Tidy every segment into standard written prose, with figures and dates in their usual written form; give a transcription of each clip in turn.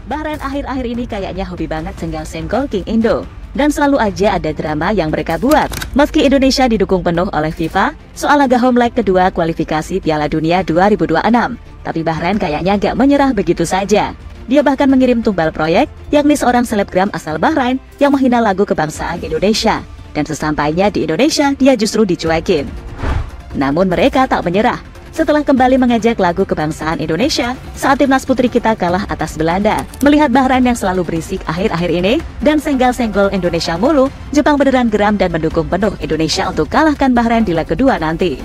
Bahrain akhir-akhir ini kayaknya hobi banget senggol-senggol King Indo. Dan selalu aja ada drama yang mereka buat. Meski Indonesia didukung penuh oleh FIFA soal laga home leg kedua kualifikasi Piala Dunia 2026, tapi Bahrain kayaknya gak menyerah begitu saja. Dia bahkan mengirim tumbal proyek, yakni seorang selebgram asal Bahrain yang menghina lagu kebangsaan Indonesia. Dan sesampainya di Indonesia, dia justru dicuekin. Namun mereka tak menyerah. Setelah kembali mengejek lagu kebangsaan Indonesia saat timnas putri kita kalah atas Belanda. Melihat Bahrain yang selalu berisik akhir-akhir ini dan senggol-senggol Indonesia mulu, Jepang beneran geram dan mendukung penuh Indonesia untuk kalahkan Bahrain di leg kedua nanti.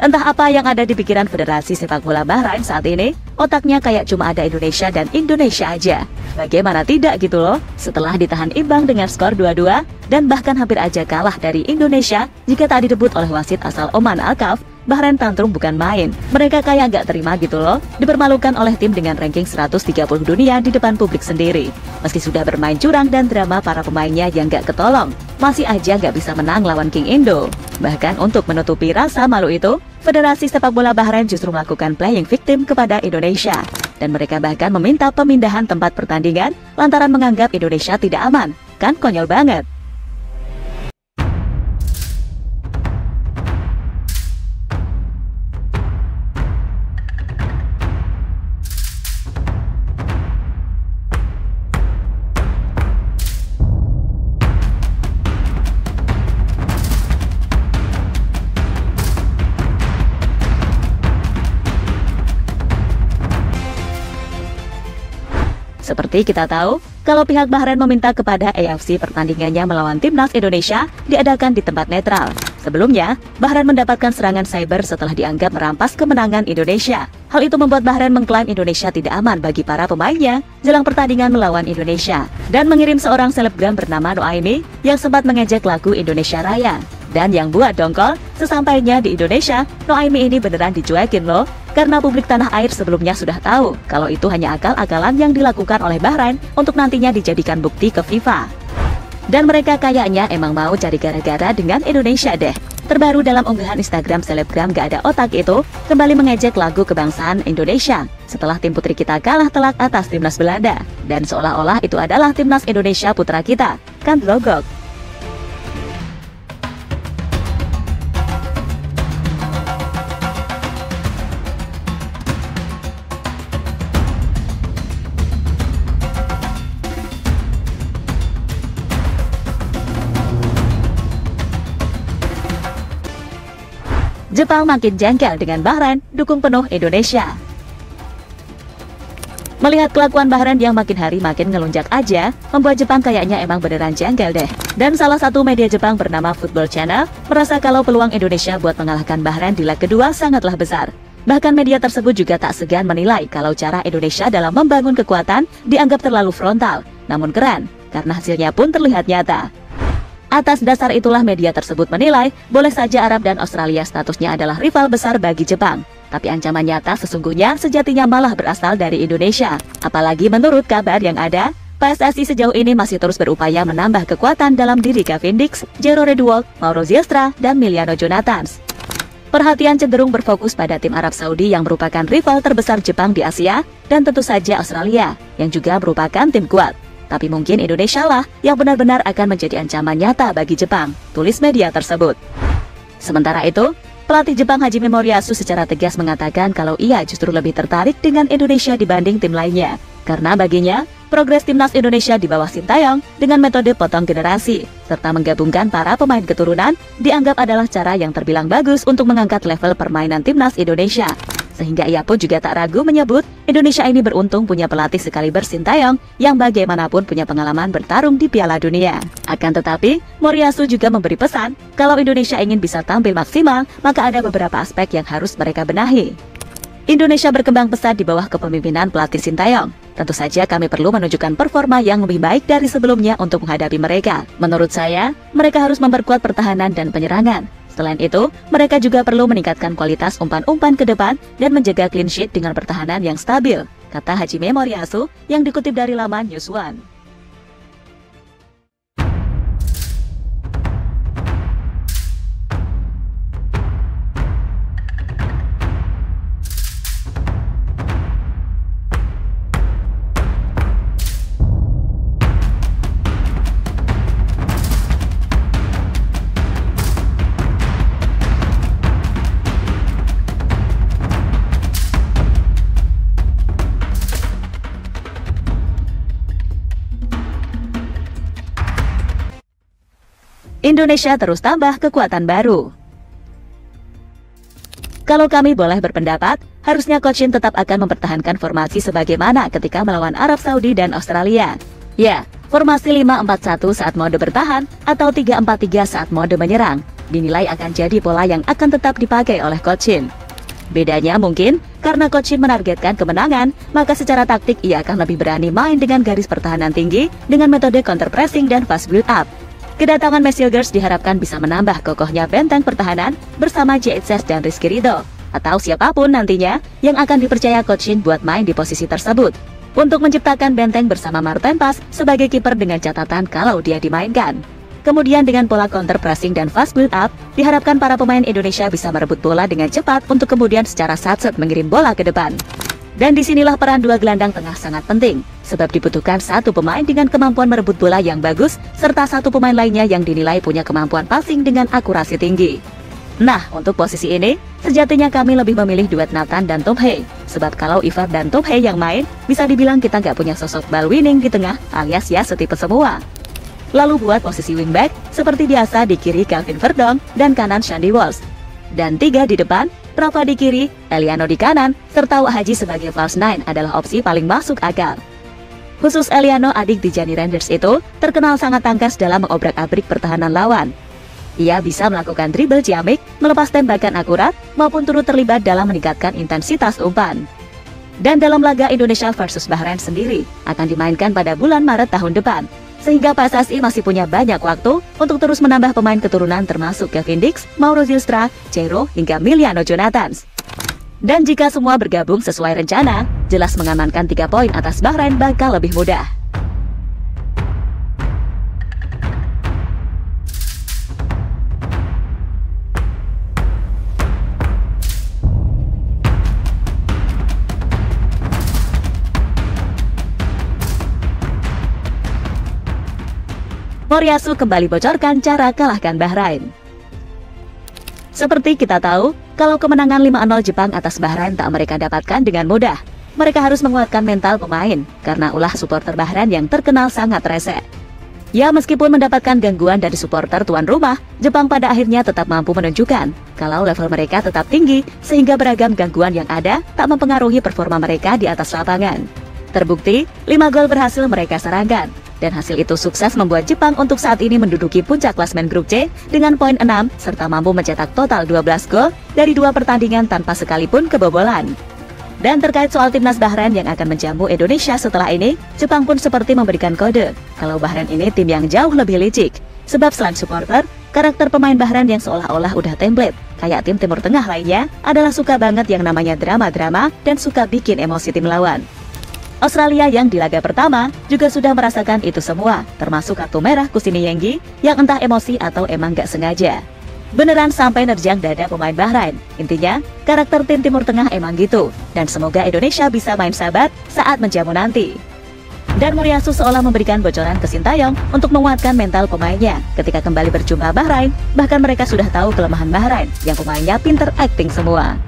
Entah apa yang ada di pikiran Federasi Sepak Bola Bahrain saat ini, otaknya kayak cuma ada Indonesia dan Indonesia aja. Bagaimana tidak gitu loh, setelah ditahan imbang dengan skor 2-2, dan bahkan hampir aja kalah dari Indonesia jika tak direbut oleh wasit asal Oman Al-Kaf, Bahrain tantrum bukan main. Mereka kayak gak terima gitu loh, dipermalukan oleh tim dengan ranking 130 dunia di depan publik sendiri. Meski sudah bermain curang dan drama para pemainnya yang gak ketolong, masih aja gak bisa menang lawan King Indo. Bahkan untuk menutupi rasa malu itu, Federasi Sepak Bola Bahrain justru melakukan playing victim kepada Indonesia. Dan mereka bahkan meminta pemindahan tempat pertandingan lantaran menganggap Indonesia tidak aman. Kan konyol banget. Seperti kita tahu, kalau pihak Bahrain meminta kepada AFC pertandingannya melawan timnas Indonesia diadakan di tempat netral. Sebelumnya, Bahrain mendapatkan serangan cyber setelah dianggap merampas kemenangan Indonesia. Hal itu membuat Bahrain mengklaim Indonesia tidak aman bagi para pemainnya jelang pertandingan melawan Indonesia. Dan mengirim seorang selebgram bernama Noaimi yang sempat mengejek lagu Indonesia Raya. Dan yang buat dongkol, sesampainya di Indonesia, Noaimi ini beneran dicuekin loh. Karena publik tanah air sebelumnya sudah tahu kalau itu hanya akal-akalan yang dilakukan oleh Bahrain untuk nantinya dijadikan bukti ke FIFA. Dan mereka kayaknya emang mau cari gara-gara dengan Indonesia deh. Terbaru dalam unggahan Instagram selebgram gak ada otak itu, kembali mengejek lagu kebangsaan Indonesia setelah tim putri kita kalah telak atas timnas Belanda. Dan seolah-olah itu adalah timnas Indonesia putra kita, kan logok. Jepang makin jengkel dengan Bahrain, dukung penuh Indonesia. Melihat kelakuan Bahrain yang makin hari makin ngelunjak aja, membuat Jepang kayaknya emang beneran jengkel deh. Dan salah satu media Jepang bernama Football Channel merasa kalau peluang Indonesia buat mengalahkan Bahrain di leg kedua sangatlah besar. Bahkan media tersebut juga tak segan menilai kalau cara Indonesia dalam membangun kekuatan dianggap terlalu frontal. Namun keren, karena hasilnya pun terlihat nyata. Atas dasar itulah media tersebut menilai, boleh saja Arab dan Australia statusnya adalah rival besar bagi Jepang. Tapi ancaman nyata sesungguhnya sejatinya malah berasal dari Indonesia. Apalagi menurut kabar yang ada, PSSI sejauh ini masih terus berupaya menambah kekuatan dalam diri Kevin Dix, Jero Redwold, Mauro Ziestra, dan Miliano Jonathans. Perhatian cenderung berfokus pada tim Arab Saudi yang merupakan rival terbesar Jepang di Asia, dan tentu saja Australia, yang juga merupakan tim kuat. Tapi mungkin Indonesia lah yang benar-benar akan menjadi ancaman nyata bagi Jepang, tulis media tersebut. Sementara itu, pelatih Jepang Hajime Moriyasu secara tegas mengatakan kalau ia justru lebih tertarik dengan Indonesia dibanding tim lainnya. Karena baginya, progres timnas Indonesia di bawah Sintayong dengan metode potong generasi, serta menggabungkan para pemain keturunan, dianggap adalah cara yang terbilang bagus untuk mengangkat level permainan timnas Indonesia. Sehingga ia pun juga tak ragu menyebut Indonesia ini beruntung punya pelatih sekaliber Sintayong yang bagaimanapun punya pengalaman bertarung di Piala Dunia. Akan tetapi, Moriyasu juga memberi pesan kalau Indonesia ingin bisa tampil maksimal, maka ada beberapa aspek yang harus mereka benahi. Indonesia berkembang pesat di bawah kepemimpinan pelatih Sintayong. Tentu saja kami perlu menunjukkan performa yang lebih baik dari sebelumnya untuk menghadapi mereka. Menurut saya, mereka harus memperkuat pertahanan dan penyerangan. Selain itu, mereka juga perlu meningkatkan kualitas umpan-umpan ke depan dan menjaga clean sheet dengan pertahanan yang stabil, kata Hajime Moriyasu yang dikutip dari laman News One. Indonesia terus tambah kekuatan baru. Kalau kami boleh berpendapat, harusnya Coach Shin tetap akan mempertahankan formasi sebagaimana ketika melawan Arab Saudi dan Australia. Ya, formasi 5-4-1 saat mode bertahan atau 3-4-3 saat mode menyerang dinilai akan jadi pola yang akan tetap dipakai oleh Coach Shin. Bedanya mungkin karena Coach Shin menargetkan kemenangan, maka secara taktik ia akan lebih berani main dengan garis pertahanan tinggi dengan metode counter pressing dan fast build up. Kedatangan Messilgers diharapkan bisa menambah kokohnya benteng pertahanan bersama JHS dan Rizky Ridho, atau siapapun nantinya yang akan dipercaya Coach Shin buat main di posisi tersebut, untuk menciptakan benteng bersama Martin Paes sebagai kiper dengan catatan kalau dia dimainkan. Kemudian dengan pola counter pressing dan fast build up, diharapkan para pemain Indonesia bisa merebut bola dengan cepat untuk kemudian secara sat-set mengirim bola ke depan. Dan disinilah peran dua gelandang tengah sangat penting, sebab dibutuhkan satu pemain dengan kemampuan merebut bola yang bagus, serta satu pemain lainnya yang dinilai punya kemampuan passing dengan akurasi tinggi. Nah, untuk posisi ini, sejatinya kami lebih memilih duet Nathan dan Tom Hye, sebab kalau Ivar dan Tom Hye yang main, bisa dibilang kita nggak punya sosok ball winning di tengah, alias ya setipe semua. Lalu buat posisi wingback, seperti biasa di kiri Kelvin Verdonk dan kanan Shandy Walsh. Dan 3 di depan, Rafa di kiri, Eliano di kanan, serta Wak Haji sebagai false nine adalah opsi paling masuk akal. Khusus Eliano, adik Dijani Randers itu, terkenal sangat tangkas dalam mengobrak-abrik pertahanan lawan. Ia bisa melakukan dribble ciamik, melepas tembakan akurat, maupun turut terlibat dalam meningkatkan intensitas umpan. Dan dalam laga Indonesia versus Bahrain sendiri, akan dimainkan pada bulan Maret tahun depan. Sehingga PSSI masih punya banyak waktu untuk terus menambah pemain keturunan termasuk Kevin Dix, Mauro Zylstra, Cero, hingga Miliano Jonathans. Dan jika semua bergabung sesuai rencana, jelas mengamankan 3 poin atas Bahrain bakal lebih mudah. Moriyasu kembali bocorkan cara kalahkan Bahrain. Seperti kita tahu, kalau kemenangan 5-0 Jepang atas Bahrain tak mereka dapatkan dengan mudah. Mereka harus menguatkan mental pemain, karena ulah supporter Bahrain yang terkenal sangat rese. Ya, meskipun mendapatkan gangguan dari supporter tuan rumah, Jepang pada akhirnya tetap mampu menunjukkan kalau level mereka tetap tinggi, sehingga beragam gangguan yang ada tak mempengaruhi performa mereka di atas lapangan. Terbukti, 5 gol berhasil mereka sarangkan. Dan hasil itu sukses membuat Jepang untuk saat ini menduduki puncak klasmen grup C dengan poin 6, serta mampu mencetak total 12 gol dari 2 pertandingan tanpa sekalipun kebobolan. Dan terkait soal timnas Bahrain yang akan menjamu Indonesia setelah ini, Jepang pun seperti memberikan kode kalau Bahrain ini tim yang jauh lebih licik. Sebab selain supporter, karakter pemain Bahrain yang seolah-olah udah template, kayak tim Timur Tengah lainnya, adalah suka banget yang namanya drama-drama dan suka bikin emosi tim lawan. Australia yang di laga pertama juga sudah merasakan itu semua, termasuk kartu merah Kusini Yenggi yang entah emosi atau emang gak sengaja. Beneran sampai nerjang dada pemain Bahrain. Intinya, karakter tim Timur Tengah emang gitu, dan semoga Indonesia bisa main sabar saat menjamu nanti. Dan Moriyasu seolah memberikan bocoran ke Sintayong untuk menguatkan mental pemainnya ketika kembali berjumpa Bahrain, bahkan mereka sudah tahu kelemahan Bahrain yang pemainnya pinter acting semua.